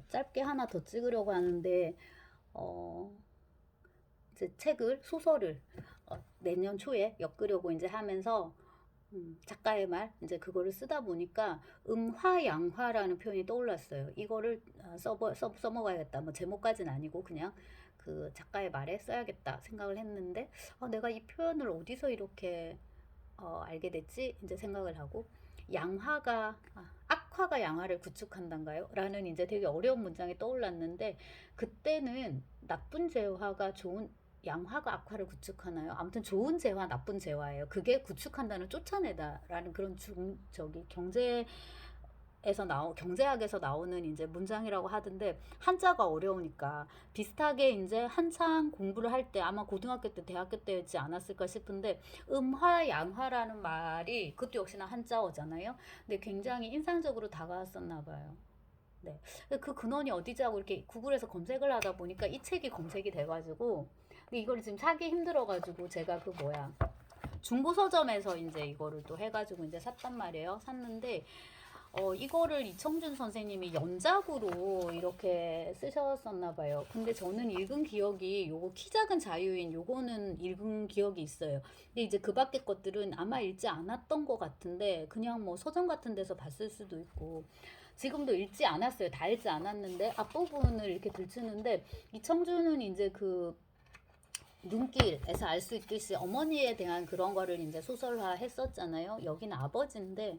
짧게 하나 더 찍으려고 하는데 어 이제 책을 소설을 내년 초에 엮으려고 이제 하면서 작가의 말 이제 그거를 쓰다 보니까 음화양화라는 표현이 떠올랐어요. 이거를 써먹어야겠다. 뭐 제목까지는 아니고 그냥 그 작가의 말에 써야겠다 생각을 했는데 내가 이 표현을 어디서 이렇게 알게 됐지? 이제 생각을 하고 악화가 양화를 구축한단가요? 라는 이제 되게 어려운 문장이 떠올랐는데 그때는 나쁜 재화가 좋은 양화가 악화를 구축하나요? 아무튼 좋은 재화, 나쁜 재화예요. 그게 구축한다는 쫓아내다라는 그런 저기 경제학에서 나오는 이제 문장이라고 하던데 한자가 어려우니까 비슷하게 이제 한창 공부를 할 때 아마 고등학교 때 대학교 때였지 않았을까 싶은데 음화양화라는 말이 그것도 역시나 한자어잖아요. 근데 굉장히 인상적으로 다가왔었나 봐요. 네. 그 근원이 어디지 하고 이렇게 구글에서 검색을 하다 보니까 이 책이 검색이 돼가지고 근데 이걸 지금 사기 힘들어가지고 제가 그 뭐야 중고 서점에서 이제 이거를 또 해가지고 이제 샀단 말이에요. 샀는데 이거를 이청준 선생님이 연작으로 이렇게 쓰셨었나 봐요. 근데 저는 읽은 기억이 요거 키 작은 자유인 요거는 읽은 기억이 있어요. 근데 이제 그 밖에 것들은 아마 읽지 않았던 것 같은데 그냥 뭐 서점 같은 데서 봤을 수도 있고 지금도 읽지 않았어요. 다 읽지 않았는데 앞부분을 이렇게 들추는데 이청준은 이제 그 눈길에서 알 수 있듯이 어머니에 대한 그런 거를 이제 소설화 했었잖아요. 여기는 아버지인데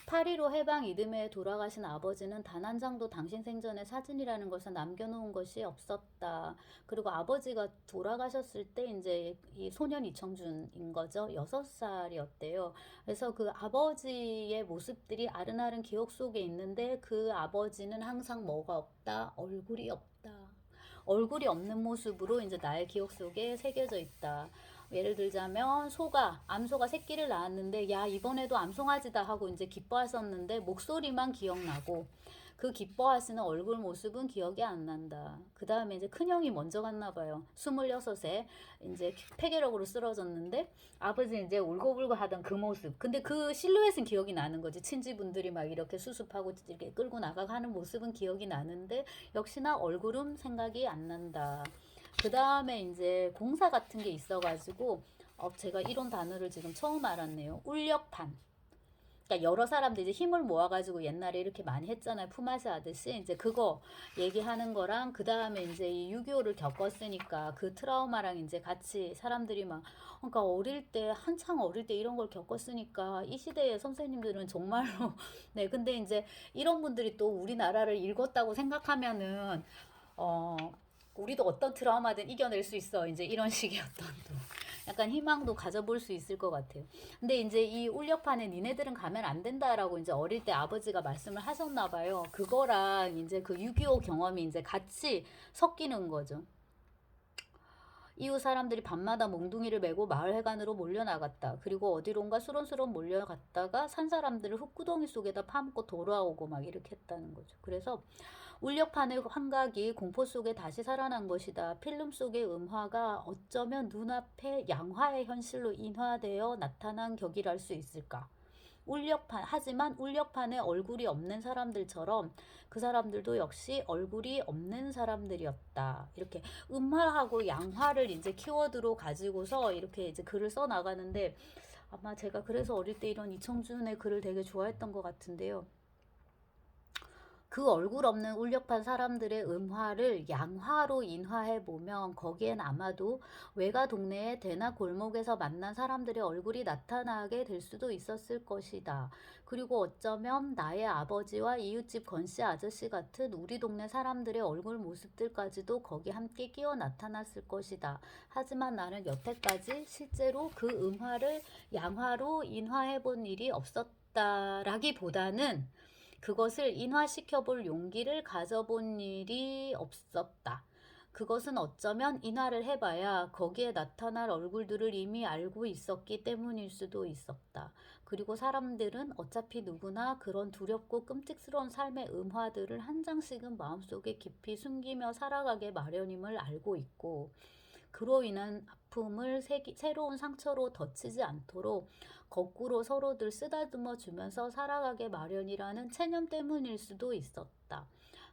8.15 해방 이듬해 돌아가신 아버지는 단 한 장도 당신 생전에 사진이라는 것을 남겨놓은 것이 없었다. 그리고 아버지가 돌아가셨을 때 이제 이 소년 이청준인 거죠. 6살이었대요. 그래서 그 아버지의 모습들이 아른아른 기억 속에 있는데 그 아버지는 항상 뭐가 없다? 얼굴이 없다. 얼굴이 없는 모습으로 이제 나의 기억 속에 새겨져 있다. 예를 들자면 암소가 새끼를 낳았는데 야 이번에도 암송아지다 하고 이제 기뻐했었는데 목소리만 기억나고 그 기뻐하시는 얼굴 모습은 기억이 안 난다. 그 다음에 이제 큰형이 먼저 갔나 봐요. 26에 이제 폐결핵으로 쓰러졌는데 아버지 이제 울고불고 하던 그 모습. 근데 그 실루엣은 기억이 나는 거지. 친지분들이 막 이렇게 수습하고 이렇게 끌고 나가고 하는 모습은 기억이 나는데 역시나 얼굴은 생각이 안 난다. 그 다음에 이제 공사 같은 게 있어가지고 제가 이런 단어를 지금 처음 알았네요. 울력판. 그러니까 여러 사람들이 이제 힘을 모아가지고 옛날에 이렇게 많이 했잖아요. 품앗이 하듯이 이제 그거 얘기하는 거랑 그 다음에 이제 이 6.25를 겪었으니까 그 트라우마랑 이제 같이 사람들이 막 그러니까 한창 어릴 때 이런 걸 겪었으니까 이 시대의 선생님들은 정말로 네 근데 이제 이런 분들이 또 우리나라를 읽었다고 생각하면은 어 우리도 어떤 트라우마든 이겨낼 수 있어. 이제 이런 식의 어떤 또 약간 희망도 가져볼 수 있을 것 같아요. 근데 이제 이 울력판에 니네들은 가면 안 된다라고 이제 어릴 때 아버지가 말씀을 하셨나 봐요. 그거랑 이제 그 6.25 경험이 이제 같이 섞이는 거죠. 이웃 사람들이 밤마다 몽둥이를 메고 마을 회관으로 몰려나갔다. 그리고 어디론가 수론수론 몰려갔다가 산 사람들을 흙구덩이 속에다 파묻고 돌아오고 막 이렇게 했다는 거죠. 그래서 울력판의 환각이 공포 속에 다시 살아난 것이다. 필름 속의 음화가 어쩌면 눈앞에 양화의 현실로 인화되어 나타난 격이랄 수 있을까? 하지만 울력판에 얼굴이 없는 사람들처럼 그 사람들도 역시 얼굴이 없는 사람들이었다. 이렇게 음화하고 양화를 이제 키워드로 가지고서 이렇게 이제 글을 써 나가는데 아마 제가 그래서 어릴 때 이런 이청준의 글을 되게 좋아했던 것 같은데요. 그 얼굴 없는 울력판 사람들의 음화를 양화로 인화해 보면 거기엔 아마도 외가 동네의 대낮 골목에서 만난 사람들의 얼굴이 나타나게 될 수도 있었을 것이다. 그리고 어쩌면 나의 아버지와 이웃집 건씨 아저씨 같은 우리 동네 사람들의 얼굴 모습들까지도 거기 함께 끼어 나타났을 것이다. 하지만 나는 여태까지 실제로 그 음화를 양화로 인화해 본 일이 없었다라기보다는 그것을 인화시켜 볼 용기를 가져본 일이 없었다. 그것은 어쩌면 인화를 해봐야 거기에 나타날 얼굴들을 이미 알고 있었기 때문일 수도 있었다. 그리고 사람들은 어차피 누구나 그런 두렵고 끔찍스러운 삶의 음화들을 한 장씩은 마음속에 깊이 숨기며 살아가게 마련임을 알고 있고 그로 인한 아픔을 새로운 상처로 덧치지 않도록 거꾸로 서로들 쓰다듬어 주면서 살아가게 마련이라는 체념 때문일 수도 있었다.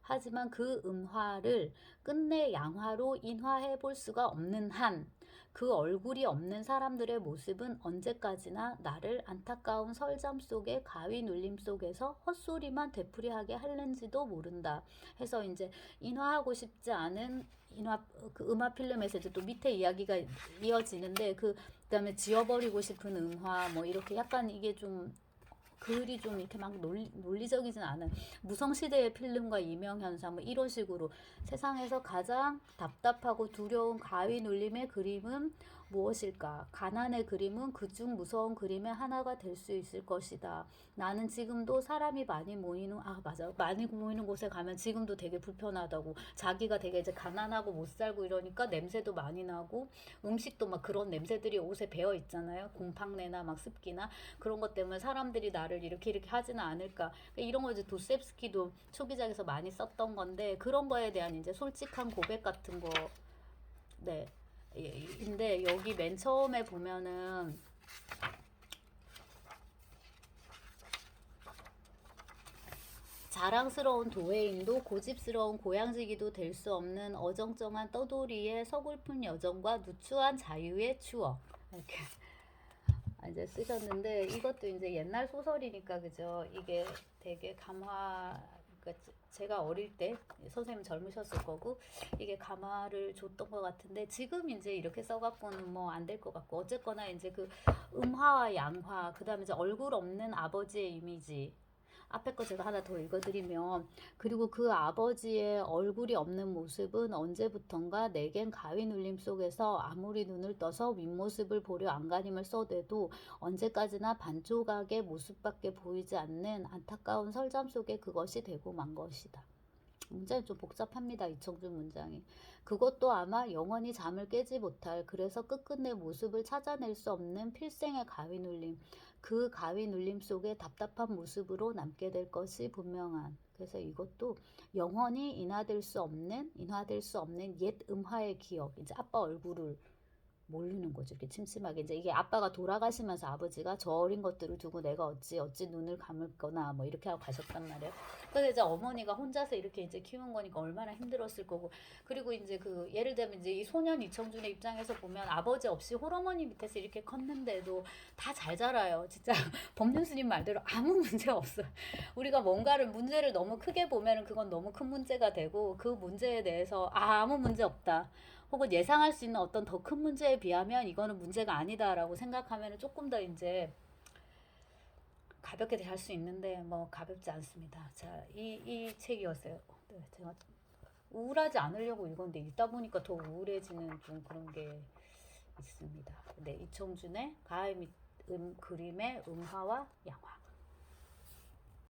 하지만 그 음화를 끝내 양화로 인화해 볼 수가 없는 한 그 얼굴이 없는 사람들의 모습은 언제까지나 나를 안타까운 설잠 속의 가위 눌림 속에서 헛소리만 되풀이하게 할는지도 모른다. 해서 이제 인화하고 싶지 않은 그 음화 필름에서 이제 또 밑에 이야기가 이어지는데 그다음에 지워버리고 싶은 음화 뭐 이렇게 약간 이게 좀 글이 좀 이렇게 막 논리적이진 않은 무성시대의 필름과 이명현상 뭐 이런 식으로 세상에서 가장 답답하고 두려운 가위 눌림의 그림은 무엇일까? 가난의 그림은 그중 무서운 그림의 하나가 될 수 있을 것이다. 나는 지금도 사람이 많이 모이는 맞아 많이 모이는 곳에 가면 지금도 되게 불편하다고 자기가 되게 이제 가난하고 못 살고 이러니까 냄새도 많이 나고 음식도 막 그런 냄새들이 옷에 배어 있잖아요. 곰팡내나 막 습기나 그런 것 때문에 사람들이 나를 이렇게 하지는 않을까. 이런 거 이제 도스옙스키도 초기작에서 많이 썼던 건데 그런 거에 대한 이제 솔직한 고백 같은 거. 네. 근데 여기 맨 처음에 보면은 자랑스러운 도회인도 고집스러운 고양지기도 될 수 없는 어정쩡한 떠돌이의 서글픈 여정과 누추한 자유의 추억. 이렇게 이제 쓰셨는데 이것도 이제 옛날 소설이니까 그죠? 이게 되게 그러니까 제가 어릴 때 선생님 젊으셨을 거고 이게 감화를 줬던 것 같은데 지금 이제 이렇게 써갖고는 뭐 안 될 것 같고 어쨌거나 이제 그 음화와 양화 그다음에 이제 얼굴 없는 아버지의 이미지 앞에 거 제가 하나 더 읽어드리면 그리고 그 아버지의 얼굴이 없는 모습은 언제부턴가 내겐 가위 눌림 속에서 아무리 눈을 떠서 윗모습을 보려 안간힘을 써대도 언제까지나 반조각의 모습밖에 보이지 않는 안타까운 설잠 속에 그것이 되고 만 것이다. 문장이 좀 복잡합니다. 이청준 문장이. 그것도 아마 영원히 잠을 깨지 못할 그래서 끝끝내 모습을 찾아낼 수 없는 필생의 가위 눌림. 그 가위 눌림 속에 답답한 모습으로 남게 될 것이 분명한. 그래서 이것도 영원히 인화될 수 없는 옛 음화의 기억. 이제 아빠 얼굴을 모르는 거죠. 이렇게 침침하게. 이제 이게 아빠가 돌아가시면서 아버지가 저 어린 것들을 두고 내가 어찌 눈을 감을 거나 뭐 이렇게 하고 가셨단 말이에요. 그래서 이제 어머니가 혼자서 이렇게 이제 키운 거니까 얼마나 힘들었을 거고. 그리고 이제 그 예를 들면 이제 이 소년 이청준의 입장에서 보면 아버지 없이 홀어머니 밑에서 이렇게 컸는데도 다 잘 자라요. 진짜 법륜스님 말대로 아무 문제 없어요. 우리가 뭔가를 문제를 너무 크게 보면은 그건 너무 큰 문제가 되고 그 문제에 대해서 아무 문제 없다. 혹은 예상할 수 있는 어떤 더 큰 문제에 비하면 이거는 문제가 아니다라고 생각하면 조금 더 이제 가볍게 대할 수 있는데 뭐 가볍지 않습니다. 자, 이 책이었어요. 네, 제가 우울하지 않으려고 읽었는데 읽다 보니까 더 우울해지는 좀 그런 게 있습니다. 네, 이청준의 가을 그림의 음화와 양화.